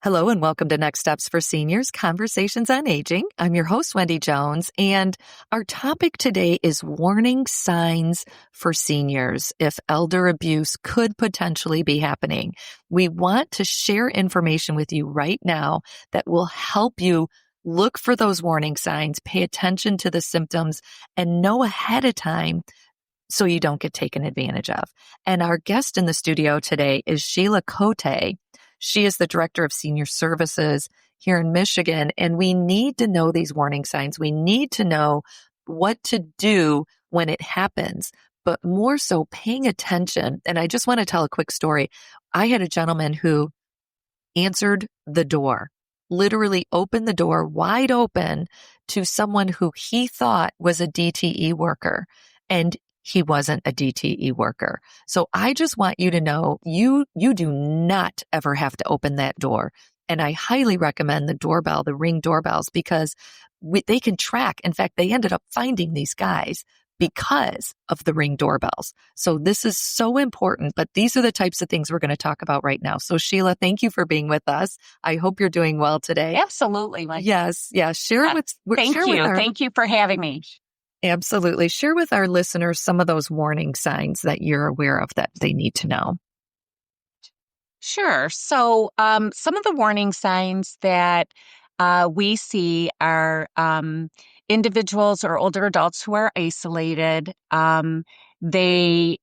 Hello and welcome to Next Steps for Seniors, Conversations on Aging. I'm your host, Wendy Jones, and our topic today is warning signs for seniors if elder abuse could potentially be happening. We want to share information with you right now that will help you look for those warning signs, pay attention to the symptoms, and know ahead of time so you don't get taken advantage of. And our guest in the studio today is Sheila Cote. She is the Director of Senior Services here in Michigan, and we need to know these warning signs. We need to know what to do when it happens, but more so paying attention. And I just want to tell a quick story. I had a gentleman who answered the door, literally opened the door wide open to someone who he thought was a DTE worker. And he wasn't a DTE worker. So I just want you to know you do not ever have to open that door. And I highly recommend the doorbell, the Ring doorbells, because they can track. In fact, they ended up finding these guys because of the Ring doorbells. So this is so important, but these are the types of things we're going to talk about right now. So Sheila, thank you for being with us. I hope you're doing well today. Absolutely. Yes. Share it with Thank you for having me. Absolutely. Share with our listeners some of those warning signs that you're aware of that they need to know. Sure. So some of the warning signs that we see are individuals or older adults who are isolated. Obviously,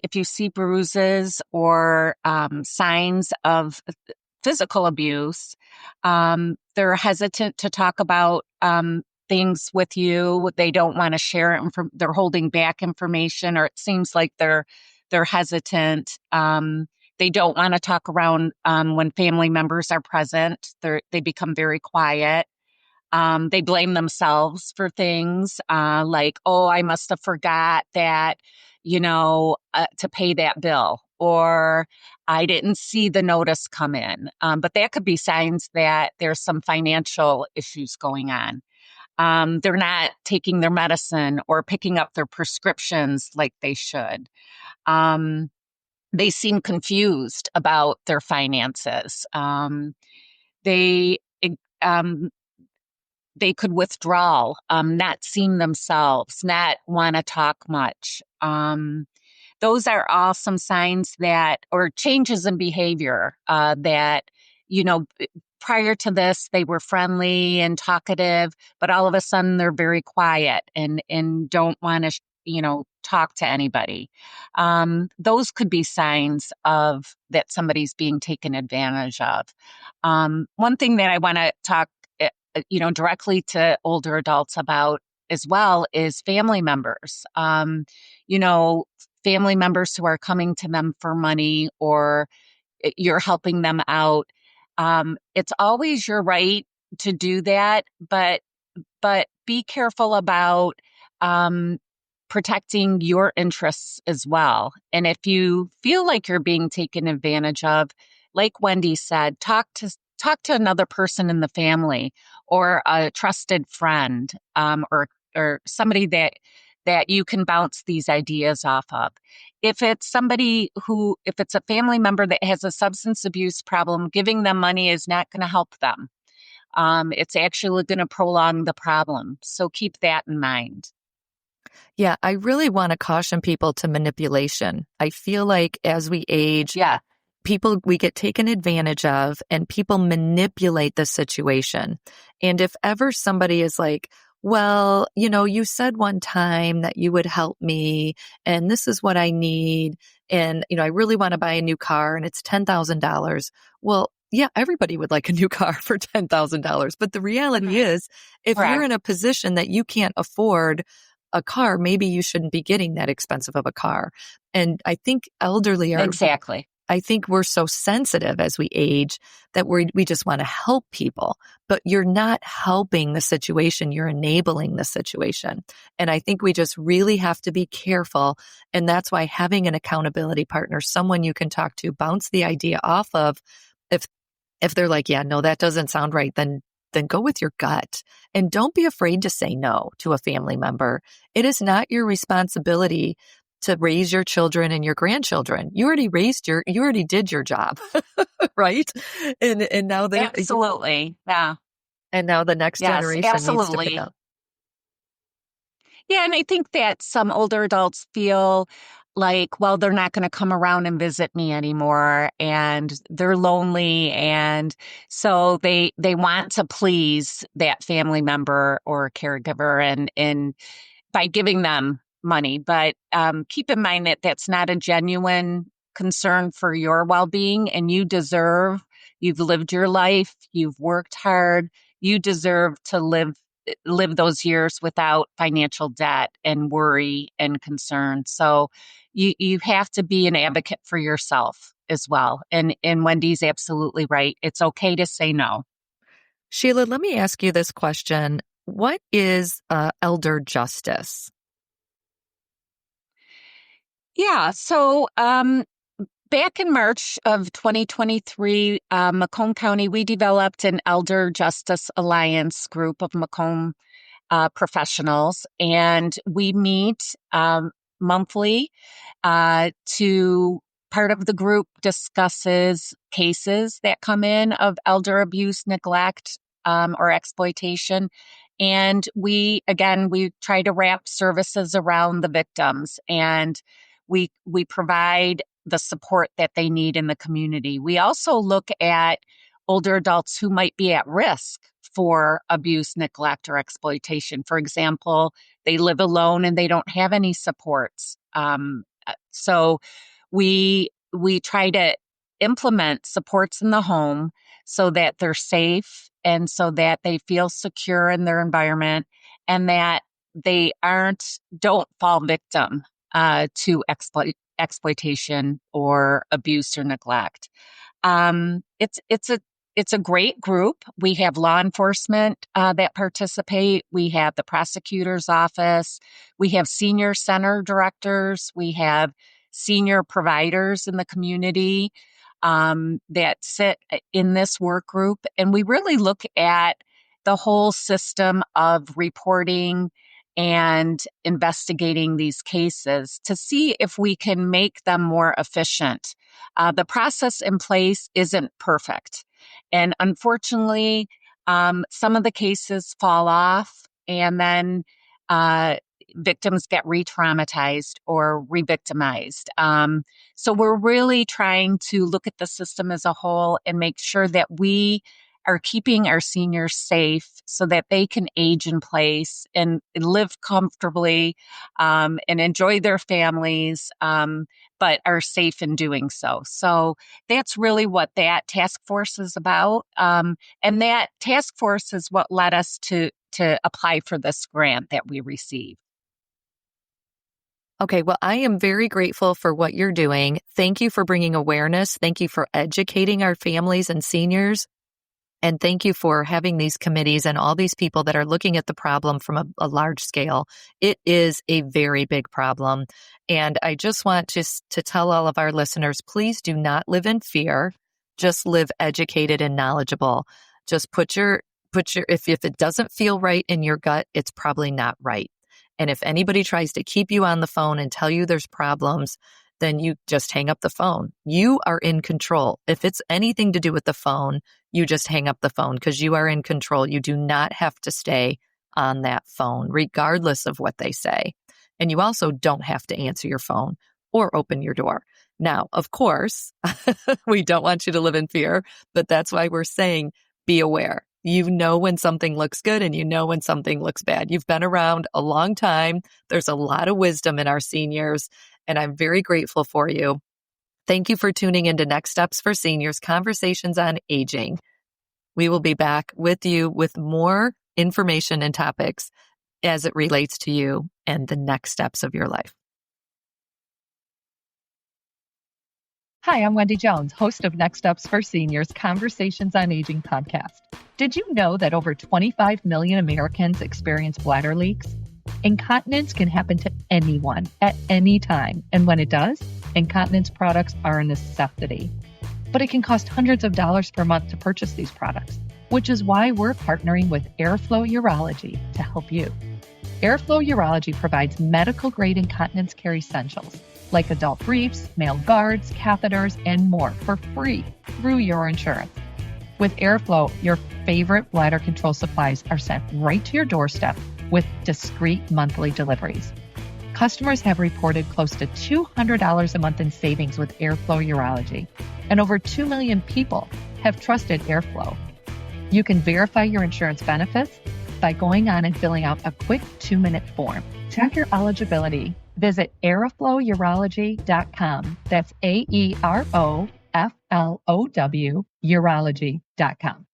if you see bruises or signs of physical abuse, they're hesitant to talk about things with you. They don't want to share it. They're holding back information, or it seems like they're hesitant. They don't want to talk around when family members are present. They become very quiet. They blame themselves for things like, oh, I must have forgot that, to pay that bill, or I didn't see the notice come in. But that could be signs that there's some financial issues going on. They're not taking their medicine or picking up their prescriptions like they should. They seem confused about their finances. They could withdraw, not seeing themselves, not want to talk much. Those are all some signs or changes in behavior that, prior to this, they were friendly and talkative, but all of a sudden they're very quiet and don't want to, talk to anybody. Those could be signs of that somebody's being taken advantage of. One thing that I want to talk, directly to older adults about as well is family members. Family members who are coming to them for money, or you're helping them out. It's always your right to do that, but be careful about protecting your interests as well. And if you feel like you're being taken advantage of, like Wendy said, talk to another person in the family, or a trusted friend, or somebody that you can bounce these ideas off of. If it's a family member that has a substance abuse problem, giving them money is not going to help them. It's actually going to prolong the problem. So keep that in mind. Yeah, I really want to caution people to manipulation. I feel like as we age, we get taken advantage of, and people manipulate the situation. And if ever somebody is like, well, you said one time that you would help me, and this is what I need, and, I really want to buy a new car, and it's $10,000. Well, yeah, everybody would like a new car for $10,000. But the reality is, if you're in a position that you can't afford a car, maybe you shouldn't be getting that expensive of a car. And I think elderly are... Exactly. I think we're so sensitive as we age that we just want to help people, but you're not helping the situation. You're enabling the situation. And I think we just really have to be careful. And that's why having an accountability partner, someone you can talk to, bounce the idea off of, if they're like, yeah, no, that doesn't sound right, then go with your gut. And don't be afraid to say no to a family member. It is not your responsibility to raise your children and your grandchildren. You already did your job, right? And now Absolutely. Yeah. and now the next Yes, generation needs to pick absolutely. up. Yeah, and I think that some older adults feel like, well, they're not going to come around and visit me anymore, and they're lonely, and so they want to please that family member or caregiver, and by giving them money. But keep in mind that that's not a genuine concern for your well-being, and you've lived your life, you've worked hard, you deserve to live those years without financial debt and worry and concern. So you have to be an advocate for yourself as well. And Wendy's absolutely right. It's okay to say no. Sheila, let me ask you this question. What is elder justice? Yeah. So back in March of 2023, Macomb County, we developed an Elder Justice Alliance group of Macomb professionals, and we meet monthly to part of the group discusses cases that come in of elder abuse, neglect, or exploitation. And we try to wrap services around the victims, and we provide the support that they need in the community. We also look at older adults who might be at risk for abuse, neglect, or exploitation. For example, they live alone and they don't have any supports. So we try to implement supports in the home so that they're safe and so that they feel secure in their environment, and that they don't fall victim to exploitation or abuse or neglect. It's a great group. We have law enforcement that participate. We have the prosecutor's office. We have senior center directors. We have senior providers in the community that sit in this work group. And we really look at the whole system of reporting and investigating these cases to see if we can make them more efficient. The process in place isn't perfect. And unfortunately, some of the cases fall off, and then victims get re traumatized or re victimized. So we're really trying to look at the system as a whole and make sure that we are keeping our seniors safe so that they can age in place and live comfortably and enjoy their families, but are safe in doing so. So that's really what that task force is about. And that task force is what led us to apply for this grant that we received. Okay, well, I am very grateful for what you're doing. Thank you for bringing awareness. Thank you for educating our families and seniors. And thank you for having these committees and all these people that are looking at the problem from a large scale. It is a very big problem. And I just want to tell all of our listeners, please do not live in fear. Just live educated and knowledgeable. Just if it doesn't feel right in your gut, it's probably not right. And if anybody tries to keep you on the phone and tell you there's problems, then you just hang up the phone. You are in control. If it's anything to do with the phone, you just hang up the phone because you are in control. You do not have to stay on that phone, regardless of what they say. And you also don't have to answer your phone or open your door. Now, of course, we don't want you to live in fear, but that's why we're saying be aware. You know when something looks good and you know when something looks bad. You've been around a long time. There's a lot of wisdom in our seniors, and I'm very grateful for you. Thank you for tuning into Next Steps for Seniors, Conversations on Aging. We will be back with you with more information and topics as it relates to you and the next steps of your life. Hi, I'm Wendy Jones, host of Next Steps for Seniors, Conversations on Aging podcast. Did you know that over 25 million Americans experience bladder leaks? Incontinence can happen to anyone at any time. And when it does, incontinence products are a necessity. But it can cost hundreds of dollars per month to purchase these products, which is why we're partnering with Airflow Urology to help you. Airflow Urology provides medical-grade incontinence care essentials like adult briefs, male guards, catheters, and more for free through your insurance. With Airflow, your favorite bladder control supplies are sent right to your doorstep with discreet monthly deliveries. Customers have reported close to $200 a month in savings with Airflow Urology, and over 2 million people have trusted Airflow. You can verify your insurance benefits by going on and filling out a quick 2-minute form. Check your eligibility. Visit aeroflowurology.com. That's AEROFLOW urology.com.